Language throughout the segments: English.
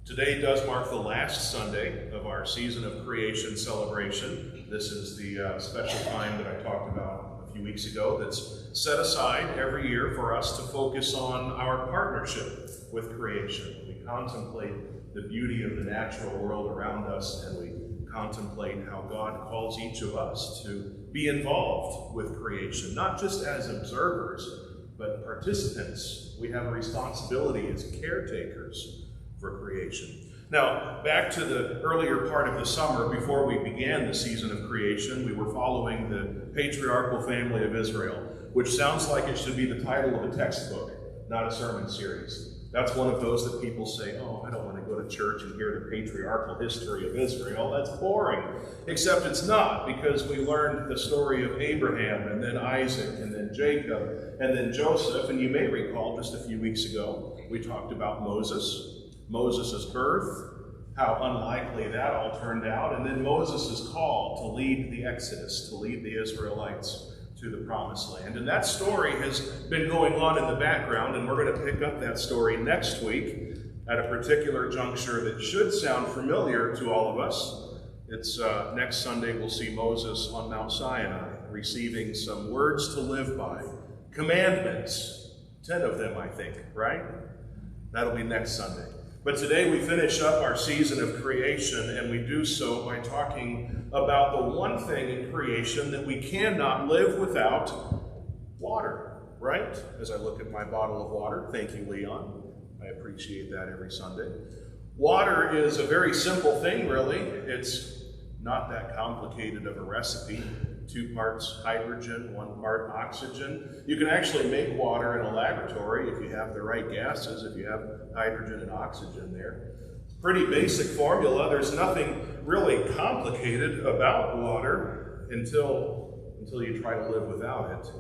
Today does mark the last Sunday of our season of creation celebration. This is the special time that I talked about a few weeks ago that's set aside every year for us to focus on our partnership with creation. We contemplate the beauty of the natural world around us, and we contemplate how God calls each of us to be involved with creation, not just as observers, but participants. We have a responsibility as caretakers for creation. Now, back to the earlier part of the summer, before we began the season of creation, we were following the patriarchal family of Israel, which sounds like it should be the title of a textbook, not a sermon series. That's one of those that people say, oh, I don't want to go to church and hear the patriarchal history of Israel. That's boring. Except it's not, because we learned the story of Abraham, and then Isaac, and then Jacob, and then Joseph. And you may recall just a few weeks ago, we talked about Moses' birth, how unlikely that all turned out, and then Moses' call to lead the Exodus, to lead the Israelites to the Promised Land. And that story has been going on in the background, and we're going to pick up that story next week at a particular juncture that should sound familiar to all of us. It's next Sunday we'll see Moses on Mount Sinai receiving some words to live by, commandments, 10 of them I think, right? That'll be next Sunday. But today we finish up our season of creation, and we do so by talking about the one thing in creation that we cannot live without: water, right? As I look at my bottle of water, thank you, Leon. I appreciate that every Sunday. Water is a very simple thing, really. It's not that complicated of a recipe. 2 parts hydrogen, 1 part oxygen. You can actually make water in a laboratory if you have the right gases, if you have hydrogen and oxygen there. It's a pretty basic formula. There's nothing really complicated about water until you try to live without it.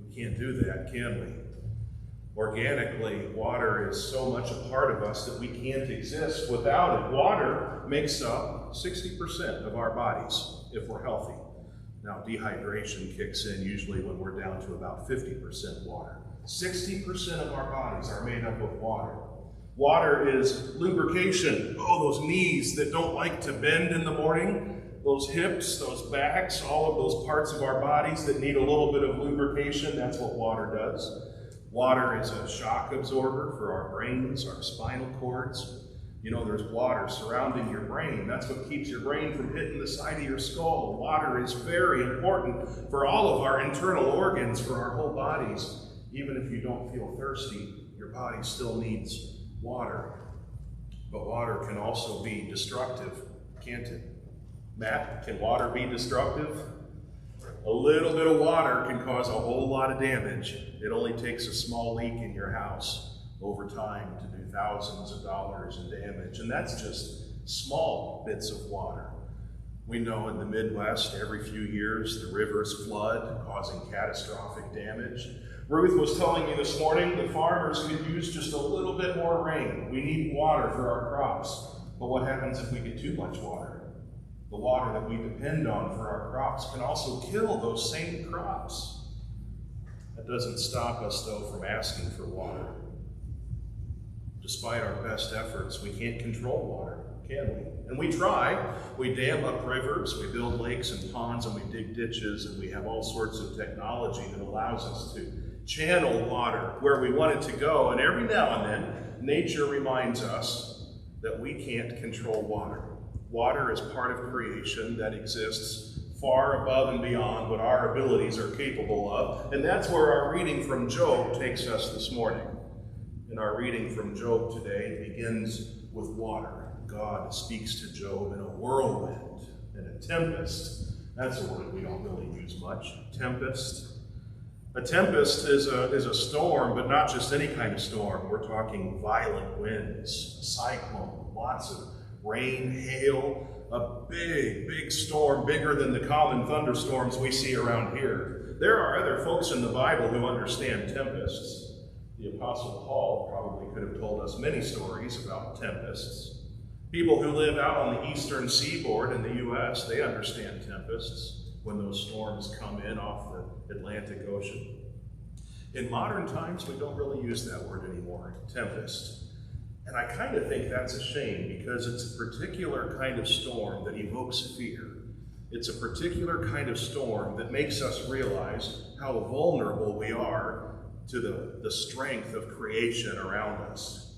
We can't do that, can we? Organically, water is so much a part of us that we can't exist without it. Water makes up 60% of our bodies if we're healthy. Now, dehydration kicks in usually when we're down to about 50% water. 60% of our bodies are made up of water. Water is lubrication. Oh, those knees that don't like to bend in the morning, those hips, those backs, all of those parts of our bodies that need a little bit of lubrication, that's what water does. Water is a shock absorber for our brains, our spinal cords. You know, there's water surrounding your brain. That's what keeps your brain from hitting the side of your skull. Water is very important for all of our internal organs, for our whole bodies. Even if you don't feel thirsty, your body still needs water. But water can also be destructive, can't it? Matt, can water be destructive? A little bit of water can cause a whole lot of damage. It only takes a small leak in your house over time to do thousands of dollars in damage. And that's just small bits of water. We know in the Midwest, every few years, the rivers flood, causing catastrophic damage. Ruth was telling me this morning the farmers could use just a little bit more rain. We need water for our crops. But what happens if we get too much water? The water that we depend on for our crops can also kill those same crops. That doesn't stop us, though, from asking for water. Despite our best efforts, we can't control water, can we? And we try. We dam up rivers, we build lakes and ponds, and we dig ditches, and we have all sorts of technology that allows us to channel water where we want it to go. And every now and then, nature reminds us that we can't control water. Water is part of creation that exists far above and beyond what our abilities are capable of. And that's where our reading from Job takes us this morning. And our reading from Job today begins with water. God speaks to Job in a whirlwind and a tempest. That's a word we don't really use much. Tempest. A tempest is a storm, but not just any kind of storm. We're talking violent winds, a cyclone, lots of rain, hail, a big storm, bigger than the common thunderstorms we see around here. There are other folks in the Bible who understand tempests. The Apostle Paul probably could have told us many stories about tempests. People who live out on the eastern seaboard in the U.S., they understand tempests when those storms come in off the Atlantic Ocean. In modern times, we don't really use that word anymore, tempest. And I kind of think that's a shame, because it's a particular kind of storm that evokes fear. It's a particular kind of storm that makes us realize how vulnerable we are to the strength of creation around us.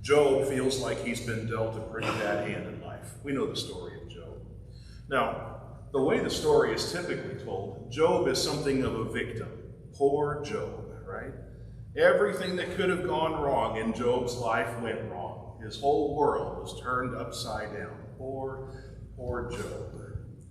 Job feels like he's been dealt a pretty bad hand in life. We know the story of Job. Now, the way the story is typically told, Job is something of a victim. Poor Job, right? Everything that could have gone wrong in Job's life went wrong. His whole world was turned upside down. Poor Job.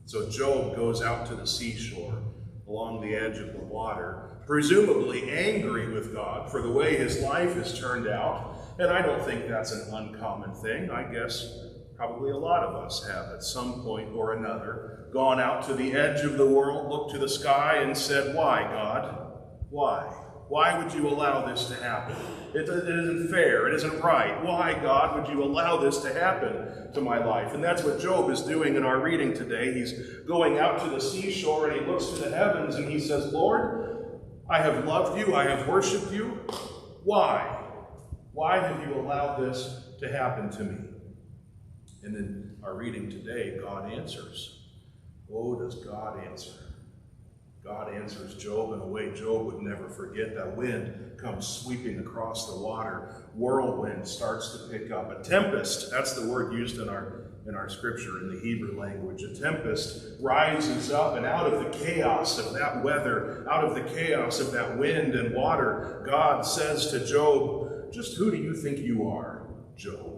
So Job goes out to the seashore along the edge of the water, presumably angry with God for the way his life has turned out. And I don't think that's an uncommon thing. I guess probably a lot of us have at some point or another gone out to the edge of the world, looked to the sky and said, "Why, God? Why? Why would you allow this to happen? It isn't fair. It isn't right. Why, God, would you allow this to happen to my life?" And that's what Job is doing in our reading today. He's going out to the seashore and he looks to the heavens and he says, "Lord, I have loved you. I have worshiped you. Why? Why have you allowed this to happen to me?" And in our reading today, God answers. Oh, does God answer? God answers Job in a way Job would never forget. That wind comes sweeping across the water. Whirlwind starts to pick up. A tempest, that's the word used in our scripture in the Hebrew language. A tempest rises up, and out of the chaos of that weather, out of the chaos of that wind and water, God says to Job, "Just who do you think you are, Job?"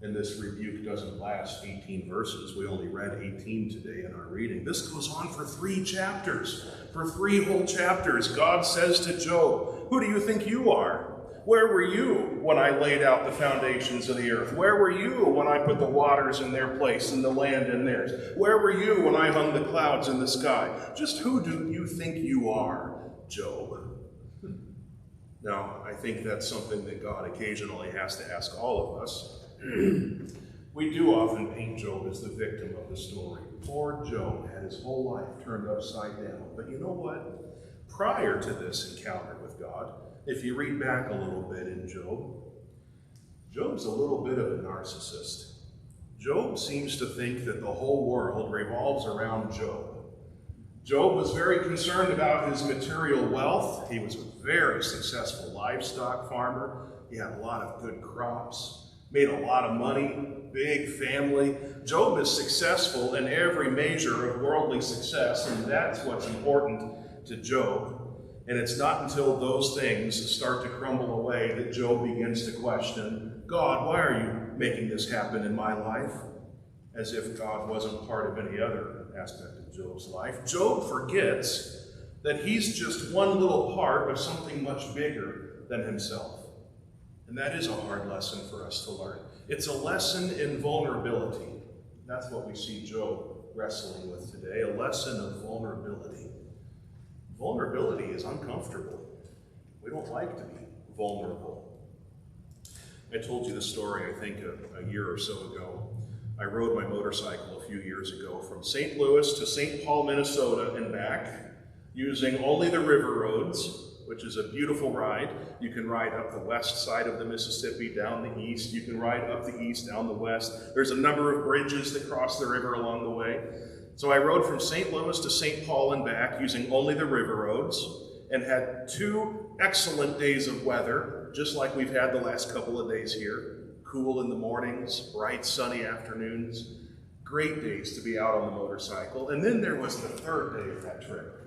And this rebuke doesn't last 18 verses. We only read 18 today in our reading. This goes on for 3 chapters. For 3 whole chapters, God says to Job, "Who do you think you are? Where were you when I laid out the foundations of the earth? Where were you when I put the waters in their place and the land in theirs? Where were you when I hung the clouds in the sky? Just who do you think you are, Job?" Now, I think that's something that God occasionally has to ask all of us. We do often paint Job as the victim of the story. Poor Job had his whole life turned upside down. But you know what? Prior to this encounter with God, if you read back a little bit in Job, Job's a little bit of a narcissist. Job seems to think that the whole world revolves around Job. Job was very concerned about his material wealth. He was a very successful livestock farmer. He had a lot of good crops. Made a lot of money, big family. Job is successful in every measure of worldly success, and that's what's important to Job. And it's not until those things start to crumble away that Job begins to question, "God, why are you making this happen in my life?" As if God wasn't part of any other aspect of Job's life. Job forgets that he's just one little part of something much bigger than himself. And that is a hard lesson for us to learn. It's a lesson in vulnerability. That's what we see Job wrestling with today, a lesson of vulnerability. Vulnerability is uncomfortable. We don't like to be vulnerable. I told you the story, I think, a year or so ago. I rode my motorcycle a few years ago from St. Louis to St. Paul, Minnesota and back, using only the river roads, which is a beautiful ride. You can ride up the west side of the Mississippi, down the east. You can ride up the east, down the west. There's a number of bridges that cross the river along the way. So I rode from St. Louis to St. Paul and back using only the river roads, and had 2 excellent days of weather, just like we've had the last couple of days here. Cool in the mornings, bright sunny afternoons. Great days to be out on the motorcycle. And then there was the 3rd day of that trip.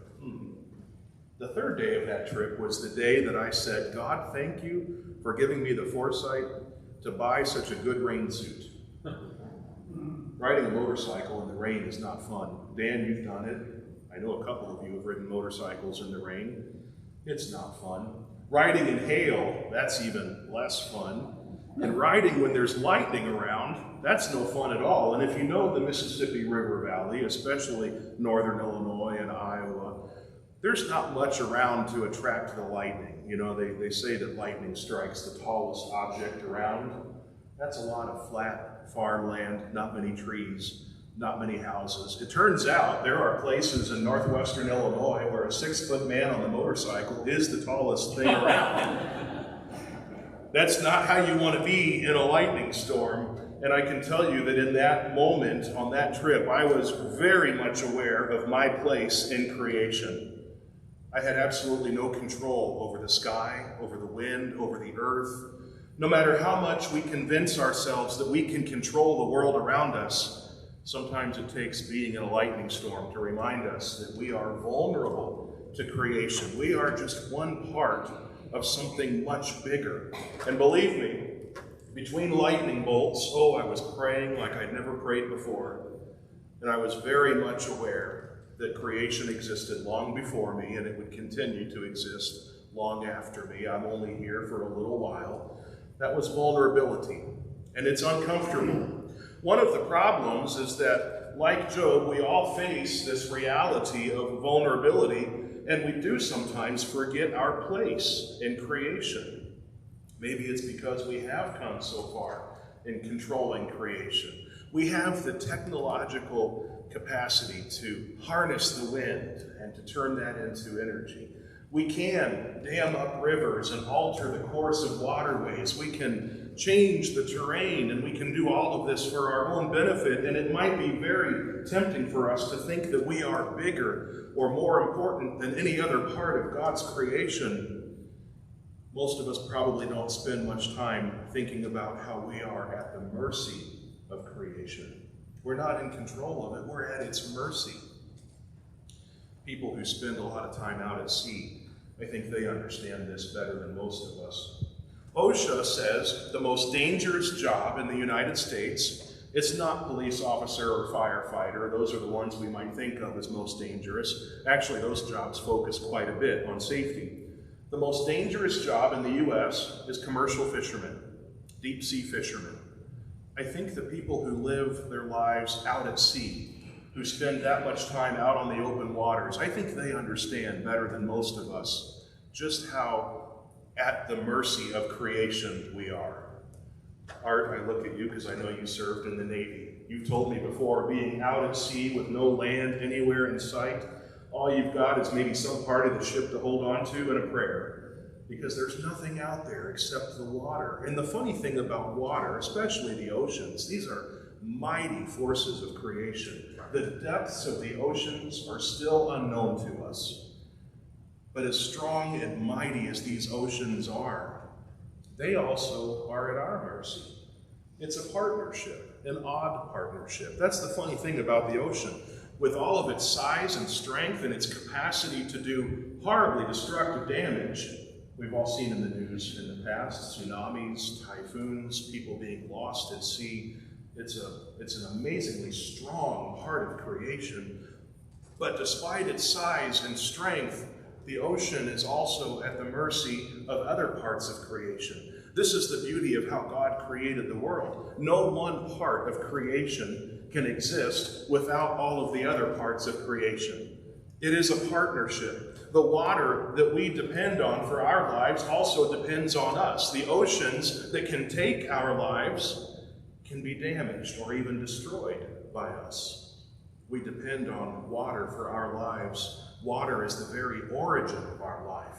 The 3rd day of that trip was the day that I said, "God, thank you for giving me the foresight to buy such a good rain suit." Riding a motorcycle in the rain is not fun. Dan, you've done it. I know a couple of you have ridden motorcycles in the rain. It's not fun. Riding in hail, that's even less fun. And riding when there's lightning around, that's no fun at all. And if you know the Mississippi River Valley, especially northern Illinois and Iowa, there's not much around to attract the lightning. You know, they say that lightning strikes the tallest object around. That's a lot of flat farmland, not many trees, not many houses. It turns out there are places in northwestern Illinois where a 6-foot man on the motorcycle is the tallest thing around. That's not how you want to be in a lightning storm. And I can tell you that in that moment, on that trip, I was very much aware of my place in creation. I had absolutely no control over the sky, over the wind, over the earth. No matter how much we convince ourselves that we can control the world around us, sometimes it takes being in a lightning storm to remind us that we are vulnerable to creation. We are just one part of something much bigger. And believe me, between lightning bolts, I was praying like I'd never prayed before. And I was very much aware that creation existed long before me and it would continue to exist long after me. I'm only here for a little while. That was vulnerability, and it's uncomfortable. One of the problems is that, like Job, we all face this reality of vulnerability, and we do sometimes forget our place in creation. Maybe it's because we have come so far in controlling creation. We have the technological capacity to harness the wind and to turn that into energy. We can dam up rivers and alter the course of waterways. We can change the terrain, and we can do all of this for our own benefit. And it might be very tempting for us to think that we are bigger or more important than any other part of God's creation. Most of us probably don't spend much time thinking about how we are at the mercy of creation. We're not in control of it. We're at its mercy. People who spend a lot of time out at sea, I think they understand this better than most of us. OSHA says the most dangerous job in the United States, it's not police officer or firefighter. Those are the ones we might think of as most dangerous. Actually, those jobs focus quite a bit on safety. The most dangerous job in the U.S. is commercial fishermen, deep sea fishermen. I think the people who live their lives out at sea, who spend that much time out on the open waters, I think they understand better than most of us just how at the mercy of creation we are. Art, I look at you because I know you served in the Navy. You've told me before, being out at sea with no land anywhere in sight, all you've got is maybe some part of the ship to hold on to and a prayer, because there's nothing out there except the water. And the funny thing about water, especially the oceans, these are mighty forces of creation. The depths of the oceans are still unknown to us. But as strong and mighty as these oceans are, they also are at our mercy. It's a partnership, an odd partnership. That's the funny thing about the ocean. With all of its size and strength and its capacity to do horribly destructive damage, we've all seen in the news in the past, tsunamis, typhoons, people being lost at sea. It's an amazingly strong part of creation. But despite its size and strength, the ocean is also at the mercy of other parts of creation. This is the beauty of how God created the world. No one part of creation can exist without all of the other parts of creation. It is a partnership. The water that we depend on for our lives also depends on us. The oceans that can take our lives can be damaged or even destroyed by us. We depend on water for our lives. Water is the very origin of our life.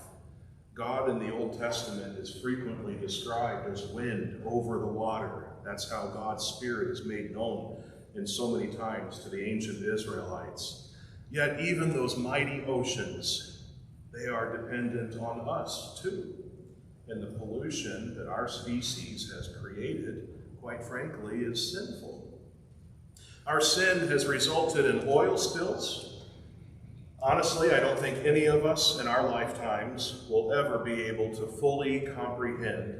God in the Old Testament is frequently described as wind over the water. That's how God's Spirit is made known in so many times to the ancient Israelites. Yet even those mighty oceans, they are dependent on us too. And the pollution that our species has created, quite frankly, is sinful. Our sin has resulted in oil spills. Honestly, I don't think any of us in our lifetimes will ever be able to fully comprehend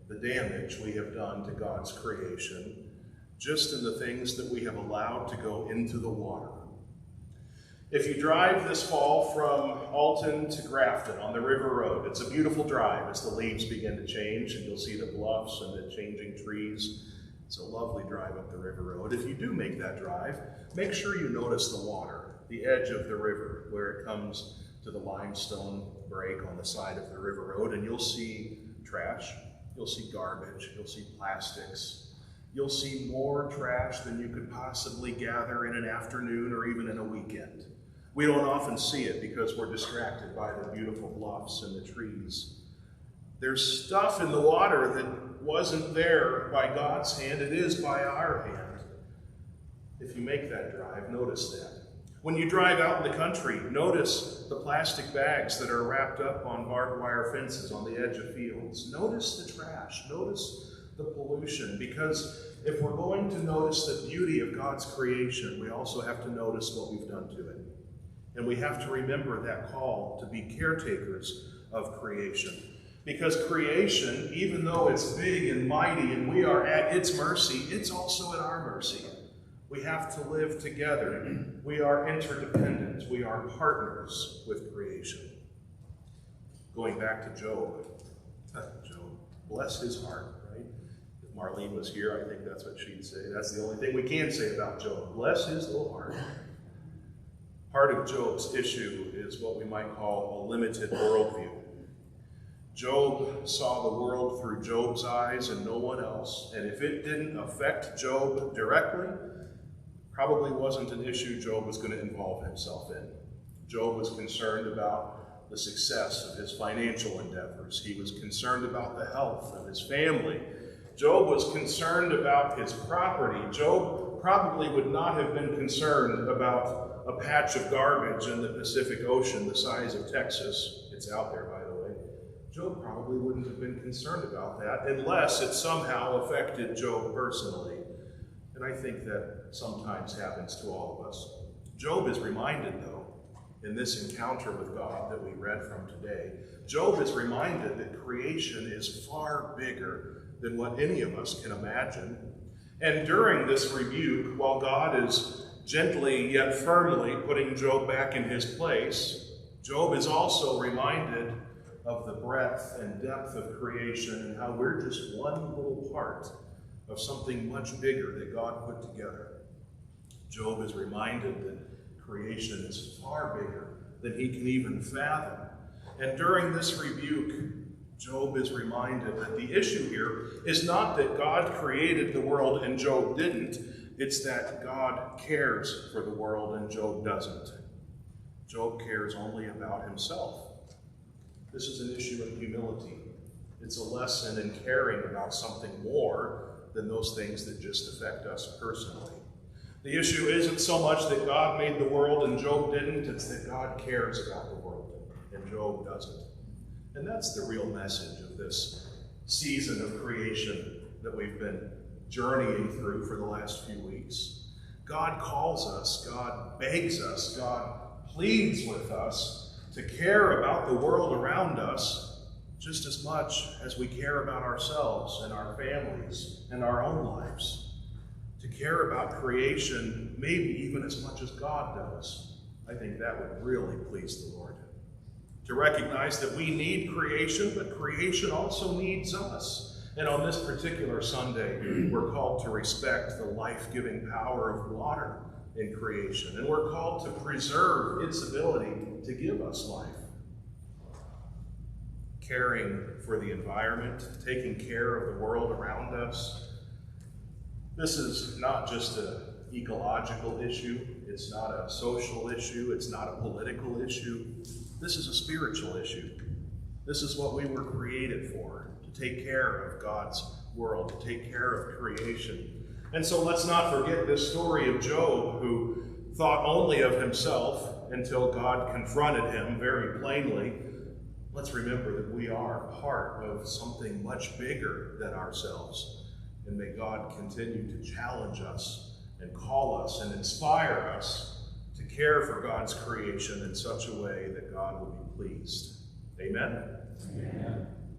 the damage we have done to God's creation, just in the things that we have allowed to go into the water. If you drive this fall from Alton to Grafton on the River Road, it's a beautiful drive as the leaves begin to change and you'll see the bluffs and the changing trees. It's a lovely drive up the River Road. If you do make that drive, make sure you notice the water, the edge of the river where it comes to the limestone break on the side of the River Road, and you'll see trash, you'll see garbage, you'll see plastics, you'll see more trash than you could possibly gather in an afternoon or even in a weekend. We don't often see it because we're distracted by the beautiful bluffs and the trees. There's stuff in the water that wasn't there by God's hand. It is by our hand. If you make that drive, notice that. When you drive out in the country, notice the plastic bags that are wrapped up on barbed wire fences on the edge of fields. Notice the trash. Notice the pollution. Because if we're going to notice the beauty of God's creation, we also have to notice what we've done to it. And we have to remember that call to be caretakers of creation. Because creation, even though it's big and mighty and we are at its mercy, it's also at our mercy. We have to live together. We are interdependent. We are partners with creation. Going back to Job. Job, bless his heart, right? If Marlene was here, I think that's what she'd say. That's the only thing we can say about Job. Bless his little heart. Part of Job's issue is what we might call a limited worldview. Job saw the world through Job's eyes and no one else. And if it didn't affect Job directly, probably wasn't an issue Job was going to involve himself in. Job was concerned about the success of his financial endeavors. He was concerned about the health of his family. Job was concerned about his property. Job probably would not have been concerned about a patch of garbage in the Pacific Ocean the size of Texas. It's out there, by the way. Job probably wouldn't have been concerned about that unless it somehow affected Job personally. And I think that sometimes happens to all of us. Job is reminded, though, in this encounter with God that we read from today, Job is reminded that creation is far bigger than what any of us can imagine. And during this rebuke, while God is gently yet firmly putting Job back in his place, Job is also reminded of the breadth and depth of creation and how we're just one little part of something much bigger that God put together. Job is reminded that creation is far bigger than he can even fathom. And during this rebuke, Job is reminded that the issue here is not that God created the world and Job didn't. It's that God cares for the world and Job doesn't. Job cares only about himself. This is an issue of humility. It's a lesson in caring about something more than those things that just affect us personally. The issue isn't so much that God made the world and Job didn't, it's that God cares about the world and Job doesn't. And that's the real message of this season of creation that we've been journeying through for the last few weeks. God calls us, God begs us, God pleads with us to care about the world around us just as much as we care about ourselves and our families and our own lives. To care about creation maybe even as much as God does. I think that would really please the Lord. To recognize that we need creation, but creation also needs us. And on this particular Sunday, we're called to respect the life-giving power of water in creation. And we're called to preserve its ability to give us life. Caring for the environment, taking care of the world around us. This is not just an ecological issue. It's not a social issue. It's not a political issue. This is a spiritual issue. This is what we were created for, to take care of God's world, to take care of creation. And so let's not forget this story of Job, who thought only of himself until God confronted him very plainly. Let's remember that we are part of something much bigger than ourselves. And may God continue to challenge us and call us and inspire us to care for God's creation in such a way that God will be pleased. Amen? Amen.